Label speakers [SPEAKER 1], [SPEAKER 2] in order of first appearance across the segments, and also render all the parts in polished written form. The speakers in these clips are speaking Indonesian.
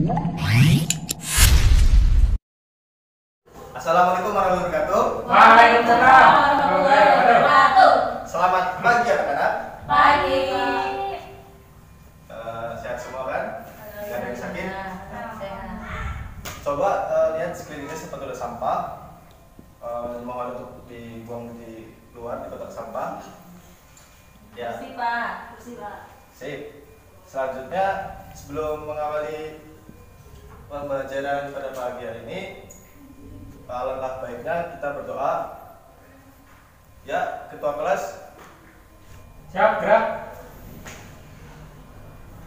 [SPEAKER 1] Assalamualaikum warahmatullahi wabarakatuh.
[SPEAKER 2] Waalaikumsalam warahmatullahi wabarakatuh.
[SPEAKER 1] Selamat pagi anak-anak.
[SPEAKER 2] Pagi.
[SPEAKER 1] Sehat semua kan? Gak ada yang sakit?
[SPEAKER 2] Sehat.
[SPEAKER 1] Coba lihat sekelilingnya seperti ada sampah. Mohon untuk dibuang di luar di kotak sampah. Ya.
[SPEAKER 2] Bersih Pak. Bersih Pak.
[SPEAKER 1] Sip. Selanjutnya sebelum mengawali pembelajaran pada pagi hari ini, alangkah baiknya kita berdoa. Ya, ketua kelas.
[SPEAKER 3] Siap, gerak.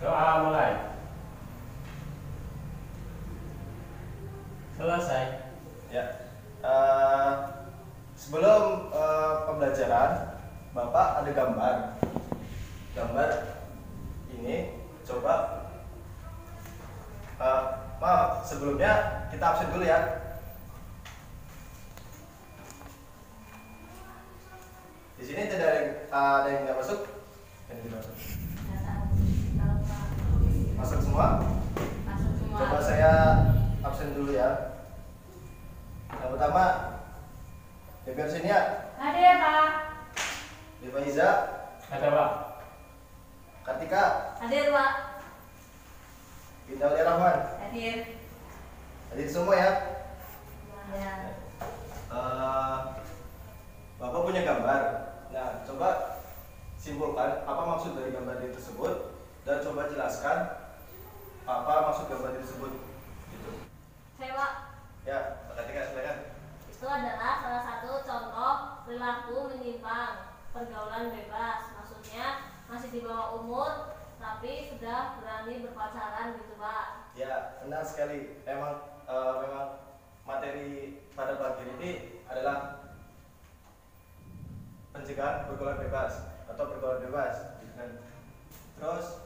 [SPEAKER 3] Doa mulai. Selesai.
[SPEAKER 1] Ya. Sebelum pembelajaran, Bapak ada gambar. Gambar ini coba. Maaf, sebelumnya kita absen dulu ya. Di sini tidak ada yang nggak masuk. Masuk semua.
[SPEAKER 2] Masuk semua.
[SPEAKER 1] Coba saya absen dulu ya. Yang pertama, Devi Arsinia,
[SPEAKER 2] Hadir Pak.
[SPEAKER 1] Devi Iza,
[SPEAKER 3] Ada Pak.
[SPEAKER 1] Kartika,
[SPEAKER 2] Hadir Pak.
[SPEAKER 1] Indah Ulia Rahman.
[SPEAKER 2] Hadir.
[SPEAKER 1] Hadir semua ya.
[SPEAKER 2] Ya.
[SPEAKER 1] Bapak punya gambar. Nah, coba simpulkan apa maksud dari gambar itu tersebut dan coba jelaskan apa maksud gambar itu tersebut. Gitu.
[SPEAKER 2] Saya Pak.
[SPEAKER 1] Ya, Pak Kartika silakan.
[SPEAKER 2] Itu adalah salah satu contoh perilaku menyimpang, pergaulan bebas. Maksudnya masih di bawah umur tapi sudah berani berpacaran gitu Pak.
[SPEAKER 1] Ya, benar sekali. Memang materi pada pagi ini adalah pencegahan pergaulan bebas atau pergaulan bebas. Terus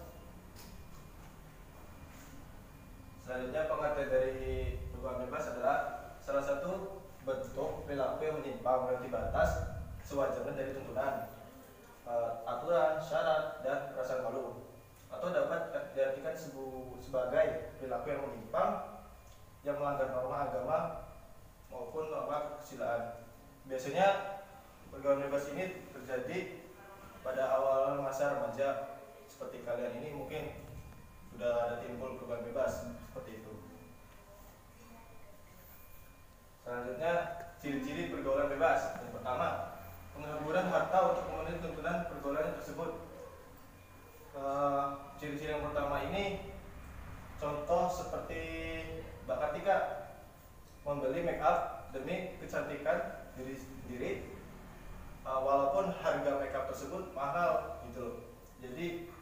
[SPEAKER 1] selanjutnya pengertian dari pergaulan bebas adalah salah satu bentuk perilaku yang menyimpang melewati batas sewajarnya dari tuntunan, aturan, syarat, dan perasaan malu, atau dapat diartikan sebagai perilaku yang menyimpang yang melanggar norma agama maupun norma kesusilaan. Biasanya pergaulan bebas ini terjadi pada awal masa remaja. Seperti kalian ini mungkin sudah ada timbul pergaulan bebas seperti itu. Selanjutnya, ciri-ciri pergaulan bebas. Yang pertama, pengangguran harta untuk memenuhi tuntunan pergaulan tersebut. Ciri-ciri yang pertama ini contoh seperti Mbak Kartika membeli make up demi kecantikan diri sendiri, walaupun harga make up tersebut mahal gitu loh. Jadi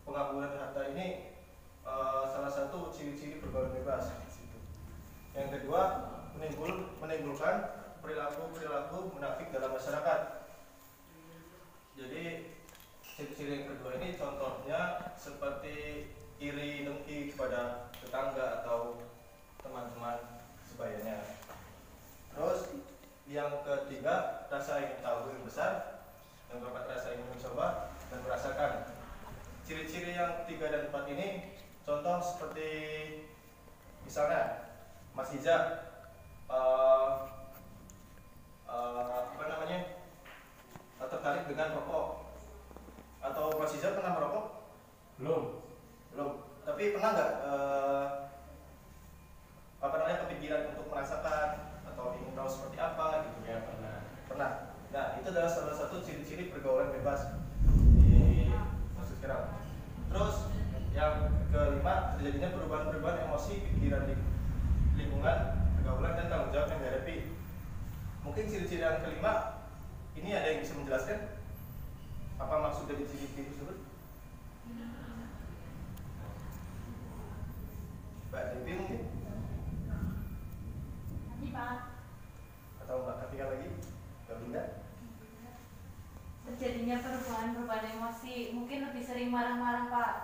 [SPEAKER 1] pengangguran harta ini salah satu ciri-ciri pergaulan bebas. Yang kedua, menimbulkan perilaku munafik dalam masyarakat. Jadi ciri-ciri yang kedua ini contohnya seperti iri dengki kepada tetangga atau teman-teman sebayanya. Terus yang ketiga, rasa ingin tahu yang besar. Yang keempat, rasa ingin mencoba dan merasakan. Ciri-ciri yang 3 dan 4 ini contoh seperti misalnya Mas Iza tertarik dengan rokok, atau Mas Iza pernah merokok? Belum. Tapi pernah nggak kepikiran untuk merasakan atau ingin tahu seperti apa gitu?
[SPEAKER 3] Ya,
[SPEAKER 1] Pernah. Nah, itu adalah salah satu ciri-ciri pergaulan bebas di masa sekarang. Terus yang kelima, terjadinya perubahan-perubahan emosi, pikiran, lingkungan, pergaulan, dan tanggung jawab yang dihadapi. Mungkin ciri-ciri yang kelima ini ada yang bisa menjelaskan apa maksud dari ciri-ciri tersebut? Mbak Devi mungkin?
[SPEAKER 2] Hadir Pak.
[SPEAKER 1] Atau Mbak Kartika lagi? Mbak Binda?
[SPEAKER 2] Terjadinya perubahan emosi, mungkin lebih sering marah-marah Pak.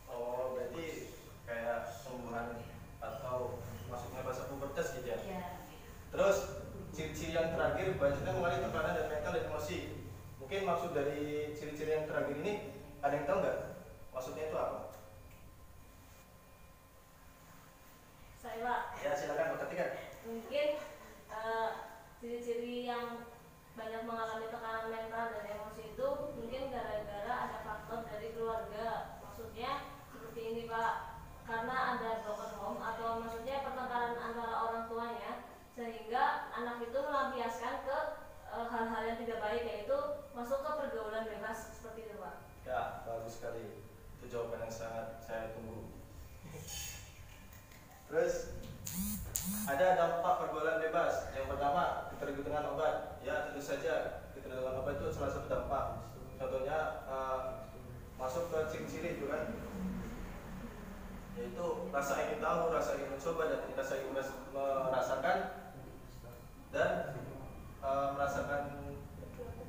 [SPEAKER 1] Oh, berarti kayak tumbuhan atau masuknya bahasa pubertas gitu ya?
[SPEAKER 2] Iya.
[SPEAKER 1] Terus ciri-ciri yang terakhir banyaknya mengalami tekanan dan mental dan emosi. Mungkin maksud dari ciri-ciri yang terakhir ini ada yang tahu nggak? Maksudnya itu apa?
[SPEAKER 2] mungkin ciri-ciri yang banyak mengalami tekanan mental dan emosi itu mungkin gara-gara ada faktor dari keluarga. Maksudnya seperti ini Pak, karena ada broken home atau maksudnya pertengkaran antara orang tuanya, sehingga anak itu melampiaskan ke hal-hal yang tidak baik, yaitu masuk ke pergaulan bebas seperti itu Pak.
[SPEAKER 1] Ya, bagus sekali. Itu jawaban yang sangat saya tunggu. Terus ada dampak pergaulan bebas. Yang pertama, ketergantungan obat. Ya, tentu saja ketergantungan obat itu salah satu dampak. Contohnya masuk ke ciri-ciri itu kan, yaitu rasa ingin tahu, rasa ingin mencoba, dan rasa ingin merasakan dan merasakan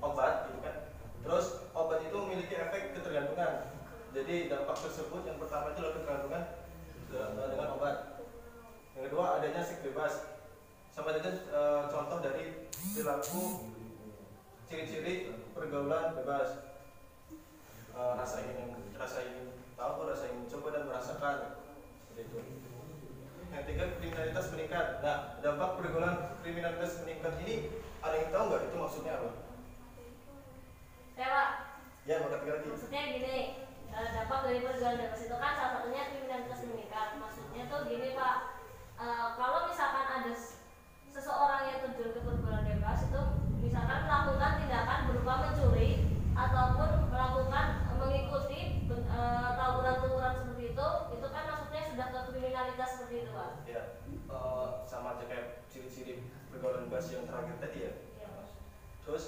[SPEAKER 1] obat gitu kan. Terus obat itu memiliki efek ketergantungan. Jadi dampak tersebut yang pertama itu adalah ketergantungan dengan obat. Yang kedua, adanya seks bebas. Sama saja contoh dari perilaku ciri-ciri pergaulan bebas. Rasa ingin tahu, rasa ingin mencoba dan merasakan, seperti itu. Yang ketiga, kriminalitas meningkat. Nah, dampak pergaulan kriminalitas meningkat ini ada yang tahu nggak itu maksudnya apa?
[SPEAKER 2] Saya Pak.
[SPEAKER 1] Ya, maka tiga lagi.
[SPEAKER 2] Maksudnya gini, dampak dari pergaulan bebas itu kan salah satunya kriminalitas meningkat. Maksudnya tuh gini Pak, kalau misalkan ada seseorang yang terjun ke pergaulan bebas itu misalkan melakukan tindakan berupa mencuri ataupun melakukan mengikuti tawuran-tawuran seperti itu kan maksudnya sudah ke kriminalitas seperti itu Pak.
[SPEAKER 1] Ya, sama aja kayak ciri-ciri pergaulan bebas yang terakhir tadi ya.
[SPEAKER 2] Ya.
[SPEAKER 1] Terus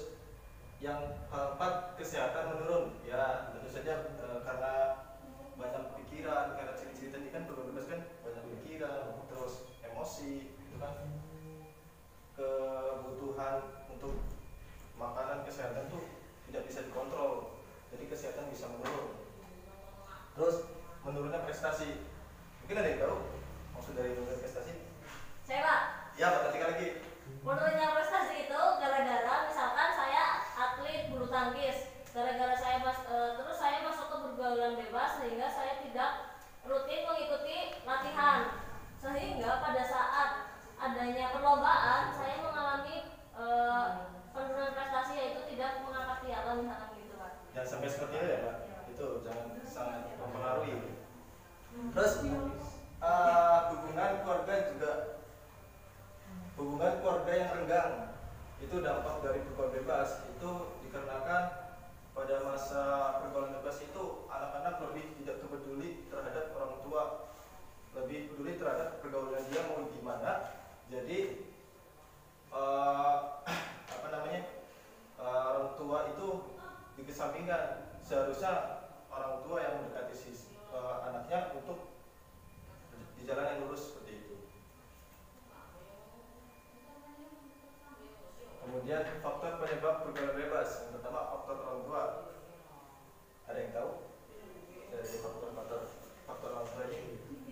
[SPEAKER 1] yang keempat, kesehatan menurun. Ya, tentu saja karena banyak pikiran, karena ciri-ciri tadi kan pergaulan bebas kan banyak pikiran, terus emosi, itu kan kebutuhan untuk makanan, kesehatan tuh tidak bisa dikontrol, jadi kesehatan bisa menurun. Terus menurunnya prestasi, mungkin ada yang tahu maksud dari menurunnya prestasi?
[SPEAKER 2] Saya Pak.
[SPEAKER 1] Ya, Pak, tiga lagi.
[SPEAKER 2] Menurunnya prestasi itu gara-gara misalkan saya atlet bulu tangkis, gara-gara saya terus saya masuk ke pergaulan bebas sehingga saya tidak rutin mengikuti latihan, sehingga pada saat adanya perlombaan saya mengalami penurunan prestasi, yaitu tidak mengangkat piala misalkan gitu Pak.
[SPEAKER 1] Jangan sampai seperti itu ya Pak, itu jangan sangat mempengaruhi. Terus hubungan keluarga yang renggang, itu dampak dari pergaulan bebas. Itu dikarenakan pada masa pergaulan bebas itu anak-anak lebih tidak peduli terhadap orang tua, lebih peduli terhadap pergaulan dia mau gimana. Jadi orang tua itu dikesampingkan. Seharusnya orang tua yang mendekati anaknya untuk di jalan yang lurus seperti itu. Kemudian faktor penyebab pergaulan bebas. Yang pertama, faktor orang tua. Ada yang tahu? Dari faktor orang tua ini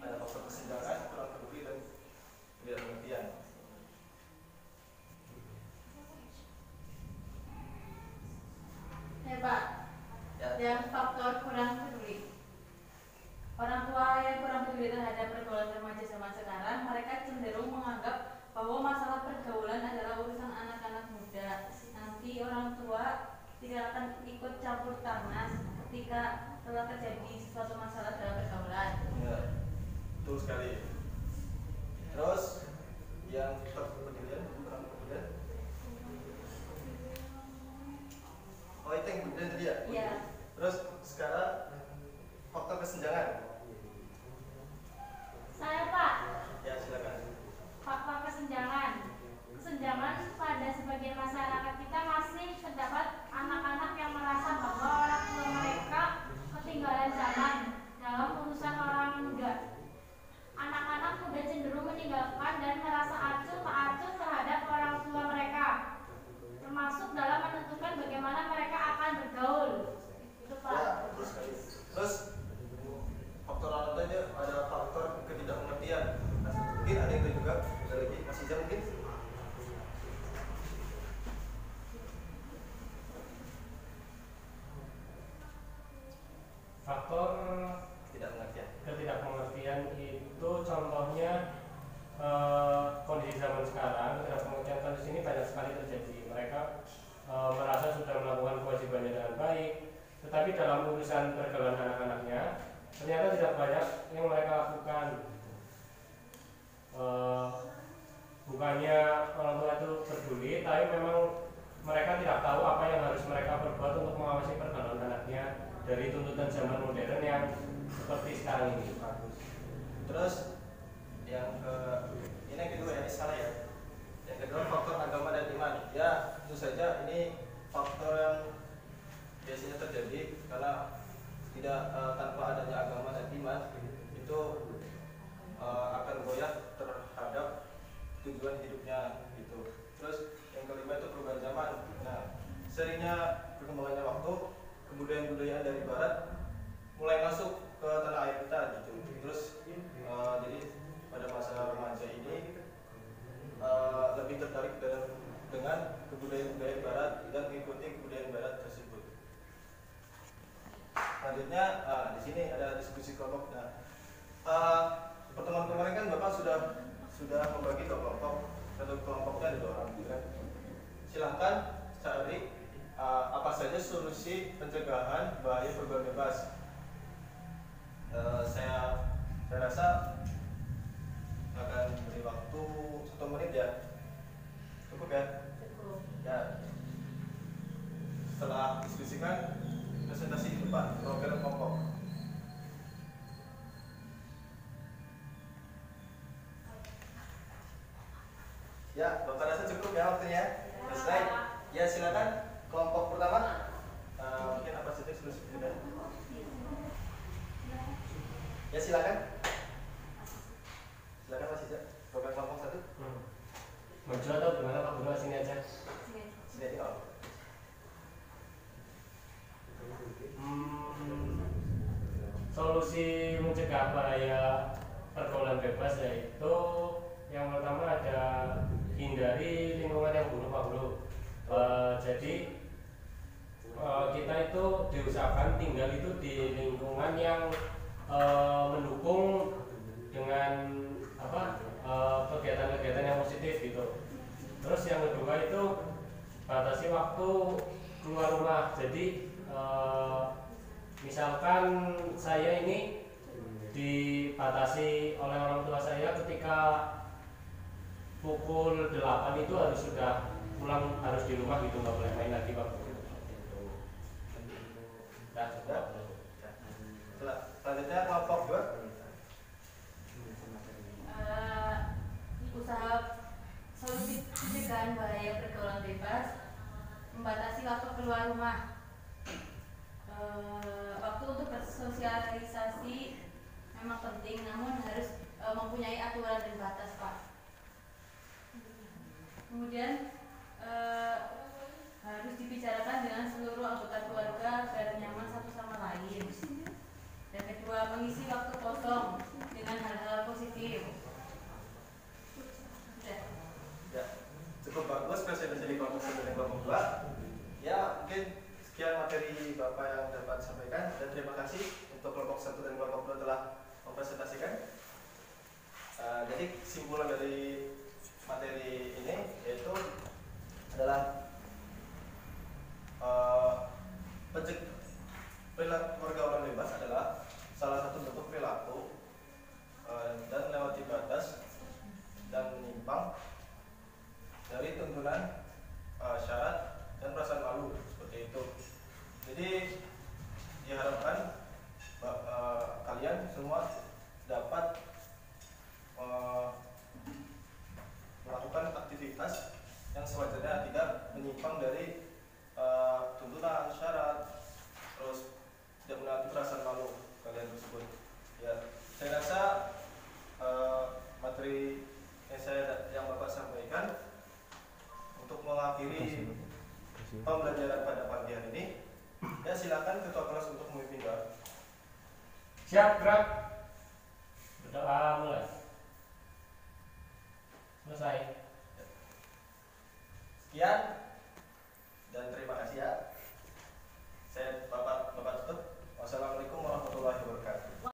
[SPEAKER 1] ada faktor kesenjangan, kurang peduli, dan tidak pengertian.
[SPEAKER 4] Ya Pak, yang faktor kurang peduli. Orang tua yang kurang peduli terhadap pergaulan remaja zaman sekarang, mereka cenderung menganggap bahwa masalah pergaulan adalah urusan anak-anak muda. Nanti orang tua tidak akan ikut campur tangan ketika telah terjadi suatu masalah dalam pergaulan.
[SPEAKER 1] Ya, betul sekali. Terus yang terpedulian, kurang pedulian. Oh, itu yang kemudian tadi ya?
[SPEAKER 4] Iya.
[SPEAKER 1] Terus sekarang faktor kesenjangan.
[SPEAKER 5] Saya Pak,
[SPEAKER 1] Ya, silakan.
[SPEAKER 5] faktor kesenjangan. Kesenjangan pada sebagian masyarakat kita masih terdapat anak-anak yang merasa bahwa orang tua mereka ketinggalan zaman dalam urusan orang muda. Anak-anak muda cenderung meninggalkan dan merasa acuh tak acuh terhadap orang tua mereka, termasuk dalam menentukan bagaimana mereka akan bergaul. Itu Pak.
[SPEAKER 1] Ya, betul sekali. Terus faktor orang tua itu ada faktor ketidakmengertian. Mungkin ada yang tahu juga, ada lagi, masih jam mungkin.
[SPEAKER 3] Faktor
[SPEAKER 1] Ketidakmengertian.
[SPEAKER 3] ketidakpengertian itu contohnya kondisi zaman sekarang, kekerasan kasus ini banyak sekali terjadi. Mereka merasa sudah melakukan kewajibannya dengan baik, tetapi dalam urusan pergaulan anak-anaknya ternyata tidak banyak yang mereka lakukan. Bukannya orang tua itu peduli, tapi memang mereka tidak tahu apa yang harus mereka perbuat untuk mengawasi pergaulan anaknya dari tuntutan zaman modern yang seperti sekarang ini.
[SPEAKER 1] Terus yang ini yang kedua ya, ini salah ya. Yang kedua faktor agama dan iman. Ya tentu saja ini faktor yang biasanya terjadi karena tidak tanpa adanya agama dan iman itu akan goyah terhadap tujuan hidupnya gitu. Terus yang kelima itu perubahan zaman. Nah, seringnya perkembangannya waktu, kebudayaan-budayaan dari barat mulai masuk ke tanah air kita gitu. Terus jadi pada masa remaja ini lebih tertarik dengan kebudayaan barat dan mengikuti kebudayaan barat tersebut. Selanjutnya di sini ada diskusi kelompok. Nah, pertemuan kemarin kan Bapak sudah membagi ke kelompok. Satu kelompoknya ada 2 orang gitu kan. Silahkan cari apa saja solusi pencegahan bahaya pergaulan bebas. Saya rasa akan beri waktu 1 menit ya. Cukup ya?
[SPEAKER 2] Cukup.
[SPEAKER 1] Ya. Setelah diskusikan presentasi depan program kelompok. Ya, Bapak rasa cukup ya waktunya? Selesai? Ya, silakan kelompok pertama. Mungkin apa saja solusi pencegahan? Ya, silakan. Silakan Mas Iza. Program kelompok 1.
[SPEAKER 3] Maju atau gimana Pak Guru, sini aja.
[SPEAKER 1] Sini aja kalau.
[SPEAKER 3] Solusi mencegah bahaya pergaulan bebas yaitu yang pertama ada hindari lingkungan yang buruk Pak Guru. Jadi kita itu diusahakan tinggal itu di lingkungan yang mendukung dengan kegiatan-kegiatan yang positif gitu. Terus yang kedua itu batasi waktu keluar rumah. Jadi misalkan saya ini dibatasi oleh orang tua saya ketika pukul 8 itu harus sudah pulang, harus di rumah gitu, nggak boleh main lagi Pak. Nah,
[SPEAKER 1] selanjutnya kelompok 2.
[SPEAKER 4] Usaha solusi pencegahan bahaya pergaulan bebas, membatasi waktu keluar rumah. Waktu untuk bersosialisasi memang penting, namun harus mempunyai aturan dan batas Pak. Kemudian harus dibicarakan dengan seluruh anggota keluarga agar nyaman satu sama lain. Dan kedua, mengisi waktu kosong dengan hal-hal positif.
[SPEAKER 1] Ya, cukup bagus presentasi di kelompok 1 dan kelompok 2. Ya, mungkin sekian materi Bapak yang dapat sampaikan dan terima kasih untuk kelompok 1 dan kelompok 2 telah mempresentasikan. Jadi kesimpulan dari materi ini yaitu adalah perilaku pergaulan bebas adalah salah satu bentuk perilaku dan melewati batas dan menyimpang dari tuntunan syarat dan perasaan malu seperti itu. Jadi diharapkan kalian semua dapat melakukan aktivitas yang sewajarnya tidak menyimpang dari tuntunan syarat, terus tidak menaati perasaan malu kalian tersebut. Ya, saya rasa materi yang Bapak sampaikan untuk mengakhiri pembelajaran pada pagi hari ini. Ya, silakan ketua kelas untuk memimpin doa.
[SPEAKER 3] Siap, gerak. Berdoa mulai. Selesai.
[SPEAKER 1] Sekian